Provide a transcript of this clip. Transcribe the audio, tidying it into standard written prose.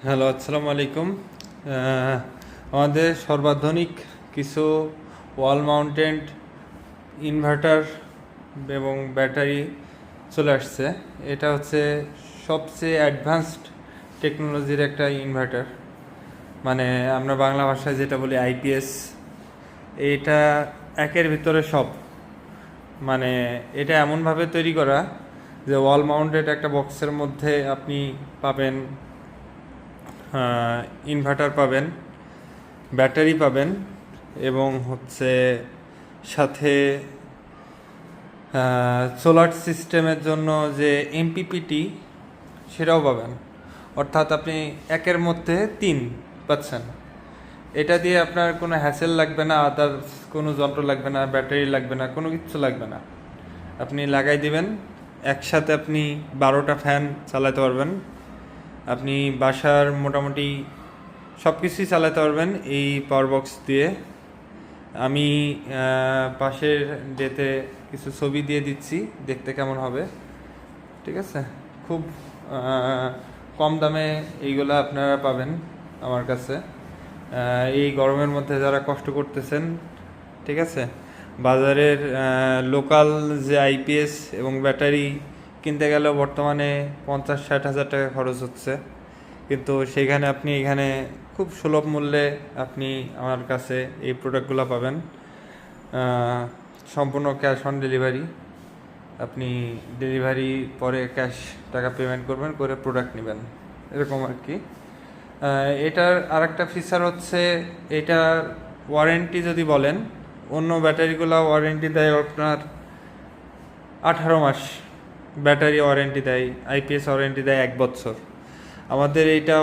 Hello, আসসালামু আলাইকুম। আমাদের সর্বাধুনিক কিছু ওয়াল মাউন্টেড ইনভার্টার এবং ব্যাটারি চলে আসছে। এটা হচ্ছে সবচেয়ে অ্যাডভান্সড টেকনোলজির একটা ইনভার্টার, মানে আমরা বাংলা ভাষায় যেটা বলি আইপিএস। এটা একের ভিতরে সব, মানে এটা এমনভাবে তৈরি করা যে ওয়াল মাউন্টেড একটা বক্সের মধ্যে আপনি পাবেন ইনভার্টার পাবেন, ব্যাটারি পাবেন, এবং হচ্ছে সাথে সোলার সিস্টেমের জন্য যে এমপিপিটি সেটাও পাবেন। অর্থাৎ আপনি একের মধ্যে তিন পাচ্ছেন। এটা দিয়ে আপনার কোনো হ্যাসেল লাগবে না, আদার্স কোনো যন্ত্র লাগবে না, ব্যাটারি লাগবে না, কোনো কিছু লাগবে না। আপনি লাগাই দিবেন, একসাথে আপনি 12টা ফ্যান চালাতে পারবেন। আপনি বাসার মোটামুটি সব কিছুই চালাতে পারবেন এই পাওয়ার বক্স দিয়ে। আমি পাশের ডেতে কিছু ছবি দিয়ে দিচ্ছি, দেখতে কেমন হবে। ঠিক আছে, খুব কম দামে এইগুলো আপনারা পাবেন আমার কাছে। এই গরমের মধ্যে যারা কষ্ট করতেছেন, ঠিক আছে, বাজারের লোকাল যে আইপিএস এবং ব্যাটারি কিনতে গেলেও বর্তমানে 50-60 হাজার টাকা খরচ হচ্ছে, কিন্তু সেখানে আপনি এখানে খুব সুলভ মূল্যে আপনি আমার কাছে এই প্রোডাক্টগুলো পাবেন। সম্পূর্ণ ক্যাশ অন ডেলিভারি। আপনি ডেলিভারি পরে ক্যাশ টাকা পেমেন্ট করবেন, করে প্রোডাক্ট নেবেন, এরকম আর কি। এটার আরেকটা ফিচার হচ্ছে, এটার ওয়ারেন্টি যদি বলেন, অন্য ব্যাটারিগুলো ওয়ারেন্টি দেয় আপনার 18 মাস, ব্যাটারি ওয়ারেন্টি দেয়, আইপিএস ওয়ারেন্টি দেয় 1 বছর। আমাদের এইটা